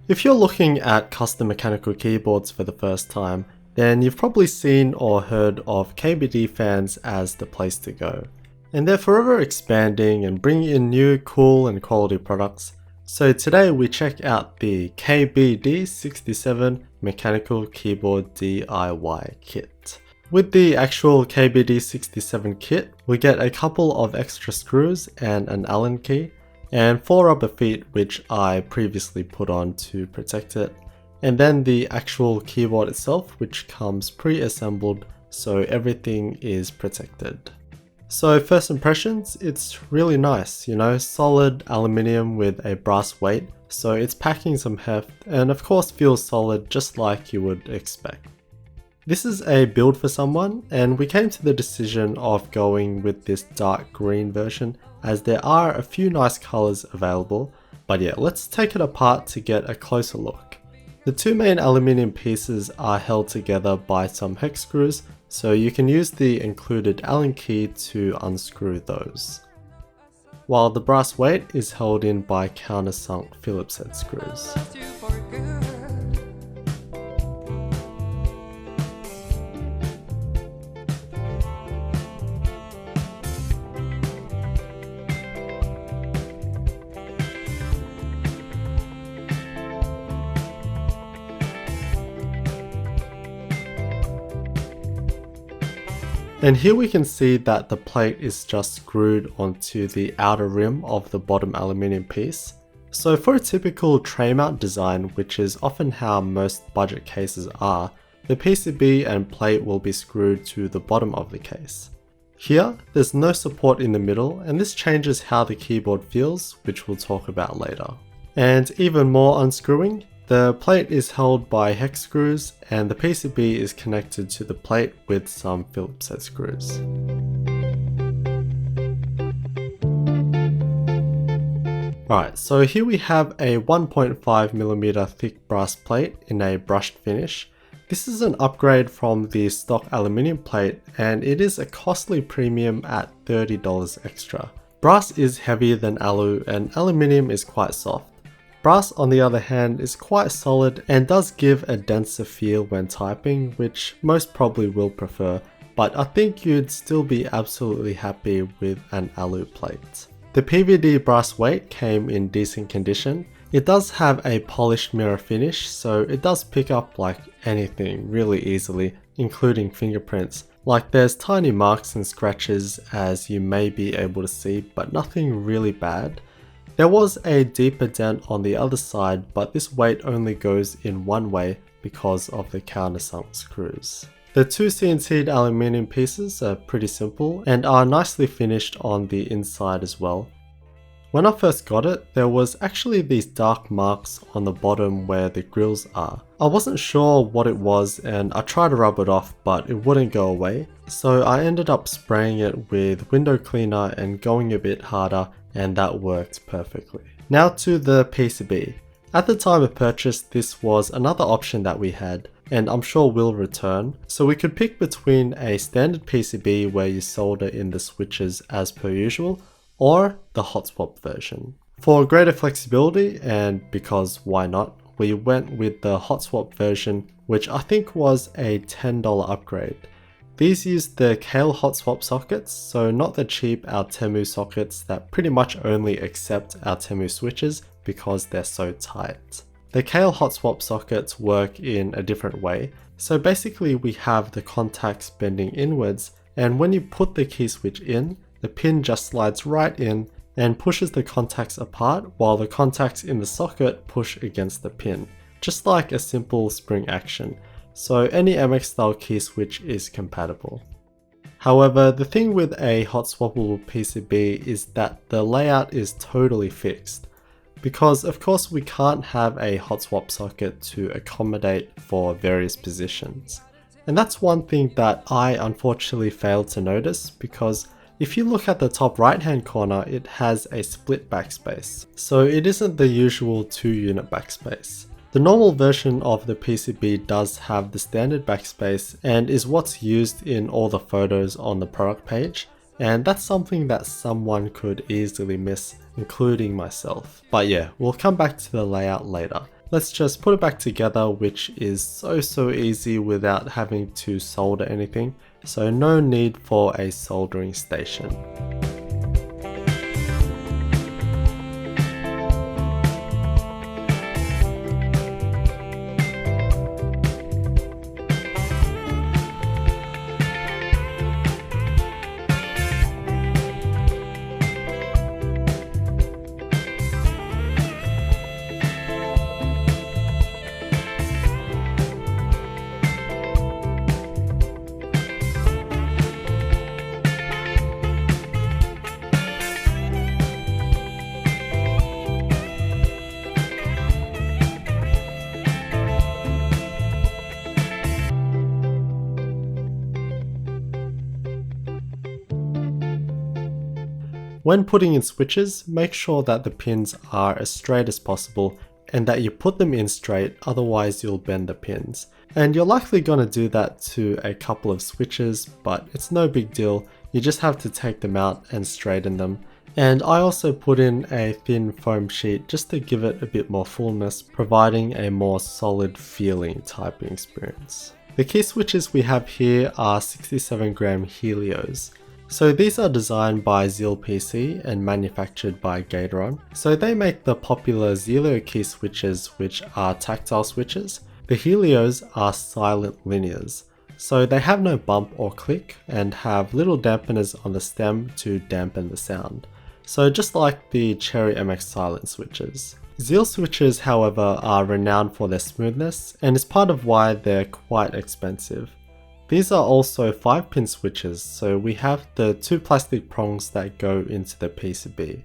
If you're looking at custom mechanical keyboards for the first time, then you've probably seen or heard of KBDfans as the place to go. And they're forever expanding and bringing in new, cool and quality products. So today we check out the KBD67 Mechanical Keyboard DIY Kit. With the actual KBD67 kit, we get a couple of extra screws and an Allen key, and 4 rubber feet which I previously put on to protect it, and then the actual keyboard itself which comes pre-assembled so everything is protected. So first impressions, it's really nice, you know, solid aluminium with a brass weight, so it's packing some heft and of course feels solid just like you would expect. This is a build for someone, and we came to the decision of going with this dark green version as there are a few nice colours available, but yeah, let's take it apart to get a closer look. The two main aluminium pieces are held together by some hex screws, so you can use the included Allen key to unscrew those. While the brass weight is held in by countersunk Phillips head screws. And here we can see that the plate is just screwed onto the outer rim of the bottom aluminium piece. So for a typical tray mount design, which is often how most budget cases are, the PCB and plate will be screwed to the bottom of the case. Here, there's no support in the middle, and this changes how the keyboard feels, which we'll talk about later. And even more unscrewing, the plate is held by hex screws and the PCB is connected to the plate with some Phillips head screws. Alright, so here we have a 1.5mm thick brass plate in a brushed finish. This is an upgrade from the stock aluminium plate and it is a costly premium at $30 extra. Brass is heavier than alu and aluminium is quite soft. Brass on the other hand is quite solid and does give a denser feel when typing, which most probably will prefer, but I think you'd still be absolutely happy with an alu plate. The PVD brass weight came in decent condition. It does have a polished mirror finish, so it does pick up like anything really easily, including fingerprints. Like there's tiny marks and scratches as you may be able to see, but nothing really bad. There was a deeper dent on the other side, but this weight only goes in one way because of the countersunk screws. The two CNC'd aluminium pieces are pretty simple and are nicely finished on the inside as well. When I first got it, there was actually these dark marks on the bottom where the grills are. I wasn't sure what it was and I tried to rub it off, but it wouldn't go away. So I ended up spraying it with window cleaner and going a bit harder, and that worked perfectly. Now to the PCB. At the time of purchase, this was another option that we had, and I'm sure will return. So we could pick between a standard PCB where you solder in the switches as per usual, or the hotswap version. For greater flexibility, and because why not, we went with the hotswap version, which I think was a $10 upgrade. These use the Kale hotswap sockets, so not the cheap Altemu sockets that pretty much only accept Altemu switches because they're so tight. The Kale hotswap sockets work in a different way, so basically we have the contacts bending inwards, and when you put the key switch in, the pin just slides right in and pushes the contacts apart while the contacts in the socket push against the pin, just like a simple spring action. So any MX style key switch is compatible. However, the thing with a hot swappable PCB is that the layout is totally fixed, because of course we can't have a hot swap socket to accommodate for various positions. And that's one thing that I unfortunately failed to notice, because if you look at the top right hand corner, it has a split backspace, so it isn't the usual 2-unit backspace. The normal version of the PCB does have the standard backspace and is what's used in all the photos on the product page, and that's something that someone could easily miss, including myself. But yeah, we'll come back to the layout later. let's just put it back together, which is so easy without having to solder anything, so no need for a soldering station. When putting in switches, make sure that the pins are as straight as possible and that you put them in straight, otherwise you'll bend the pins. And you're likely going to do that to a couple of switches, but it's no big deal, you just have to take them out and straighten them. And I also put in a thin foam sheet just to give it a bit more fullness, providing a more solid feeling typing experience. The key switches we have here are 67-gram Healios. So these are designed by Zeal PC and manufactured by Gateron. So they make the popular Zelio key switches, which are tactile switches. The Healios are silent linears. So they have no bump or click and have little dampeners on the stem to dampen the sound. So just like the Cherry MX silent switches. Zeal switches, however, are renowned for their smoothness and is part of why they're quite expensive. These are also 5-pin switches, so we have the 2 plastic prongs that go into the PCB.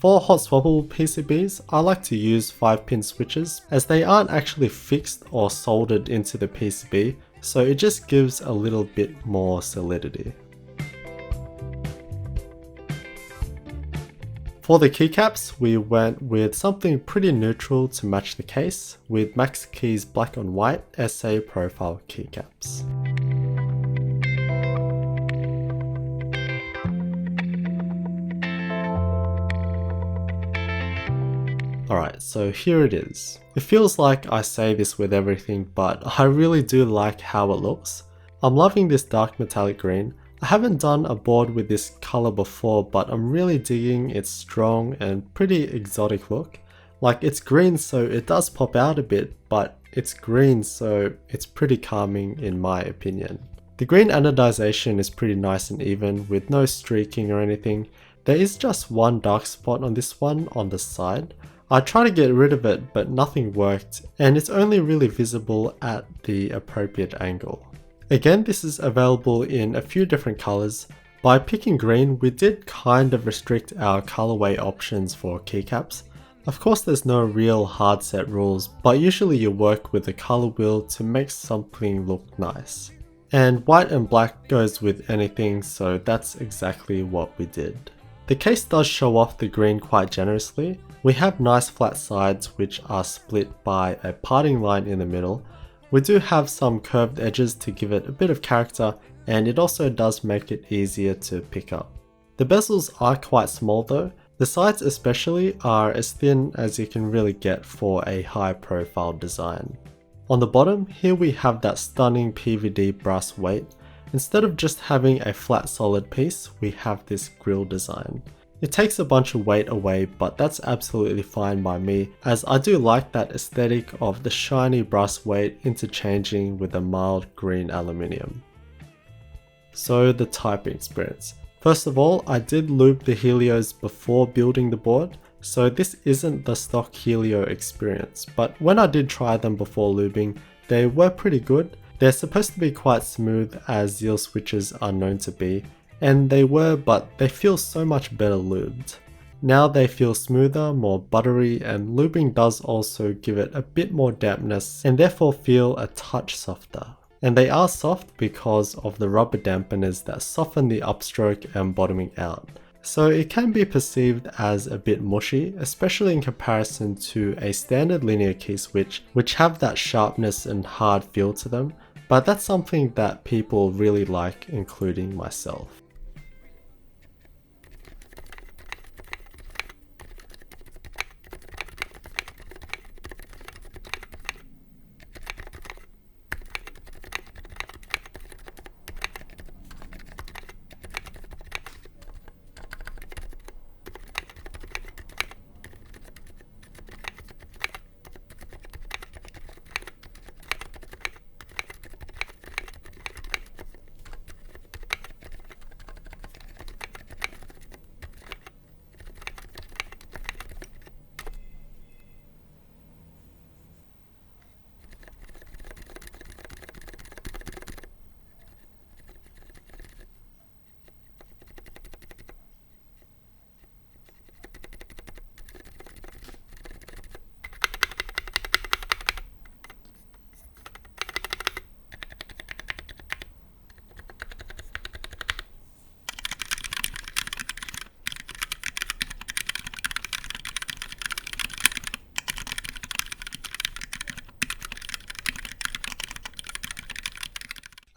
For hot swappable PCBs, I like to use 5-pin switches as they aren't actually fixed or soldered into the PCB, so it just gives a little bit more solidity. For the keycaps, we went with something pretty neutral to match the case, with Max Key's black on white SA profile keycaps. Alright, so here it is. It feels like I say this with everything, but I really do like how it looks. I'm loving this dark metallic green. I haven't done a board with this color before, but I'm really digging its strong and pretty exotic look. Like, it's green, so it does pop out a bit, but it's green, so it's pretty calming in my opinion. The green anodization is pretty nice and even with no streaking or anything. There is just one dark spot on this one on the side. I tried to get rid of it, but nothing worked, and it's only really visible at the appropriate angle. Again, this is available in a few different colors. By picking green, we did kind of restrict our colorway options for keycaps. Of course, there's no real hard set rules, but usually you work with the color wheel to make something look nice. And white and black goes with anything, so that's exactly what we did. The case does show off the green quite generously. We have nice flat sides which are split by a parting line in the middle. We do have some curved edges to give it a bit of character, and it also does make it easier to pick up. The bezels are quite small though. The sides especially are as thin as you can really get for a high profile design. On the bottom, here we have that stunning PVD brass weight. Instead of just having a flat solid piece, we have this grille design. It takes a bunch of weight away, but that's absolutely fine by me, as I do like that aesthetic of the shiny brass weight interchanging with the mild green aluminium. So the typing experience. First of all, I did lube the Healios before building the board, so this isn't the stock Helio experience, but when I did try them before lubing, they were pretty good. They're supposed to be quite smooth as Zeal switches are known to be, and they were, but they feel so much better lubed. Now they feel smoother, more buttery, and lubing does also give it a bit more dampness and therefore feel a touch softer. And they are soft because of the rubber dampeners that soften the upstroke and bottoming out. So it can be perceived as a bit mushy, especially in comparison to a standard linear key switch, which have that sharpness and hard feel to them, but that's something that people really like, including myself.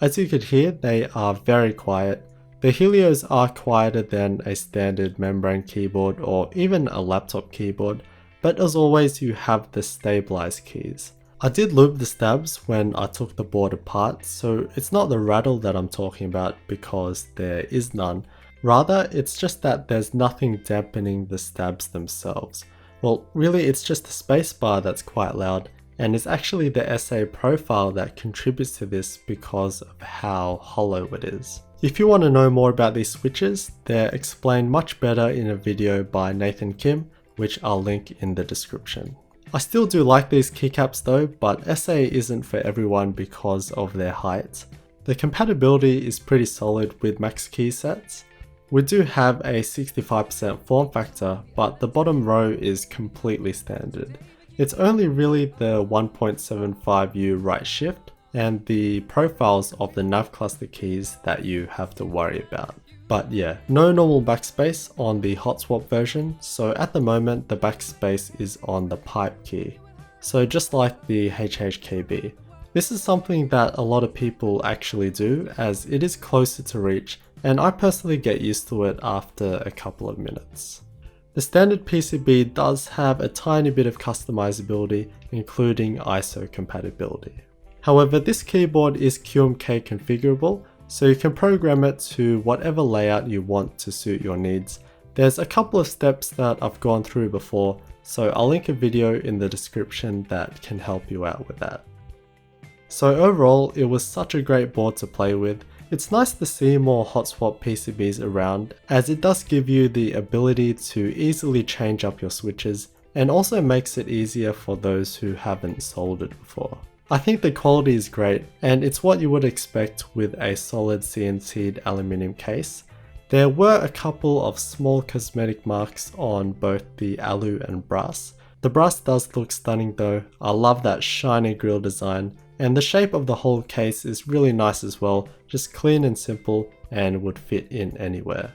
As you could hear, they are very quiet. The Healios are quieter than a standard membrane keyboard or even a laptop keyboard, but as always you have the stabilized keys. I did lube the stabs when I took the board apart, so it's not the rattle that I'm talking about because there is none. Rather, it's just that there's nothing dampening the stabs themselves. Well, really it's just the spacebar that's quite loud, and it's actually the SA profile that contributes to this because of how hollow it is. If you want to know more about these switches, they're explained much better in a video by Nathan Kim, which I'll link in the description. I still do like these keycaps though, but SA isn't for everyone because of their height. The compatibility is pretty solid with max key sets. We do have a 65% form factor, but the bottom row is completely standard. It's only really the 1.75U right shift and the profiles of the nav cluster keys that you have to worry about. But yeah, no normal backspace on the hotswap version, so at the moment the backspace is on the pipe key. So just like the HHKB. This is something that a lot of people actually do as it is closer to reach, and I personally get used to it after a couple of minutes. The standard PCB does have a tiny bit of customizability, including ISO compatibility. However, this keyboard is QMK configurable, so you can program it to whatever layout you want to suit your needs. There's a couple of steps that I've gone through before, so I'll link a video in the description that can help you out with that. So overall, it was such a great board to play with. It's nice to see more hotswap PCBs around, as it does give you the ability to easily change up your switches, and also makes it easier for those who haven't soldered before. I think the quality is great, and it's what you would expect with a solid CNC'd aluminium case. There were a couple of small cosmetic marks on both the alu and brass. The brass does look stunning though. I love that shiny grille design, and the shape of the whole case is really nice as well, just clean and simple and would fit in anywhere.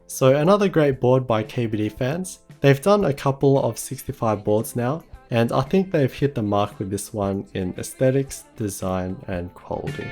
So another great board by KBDfans. They've done a couple of 65 boards now, and I think they've hit the mark with this one in aesthetics, design and quality.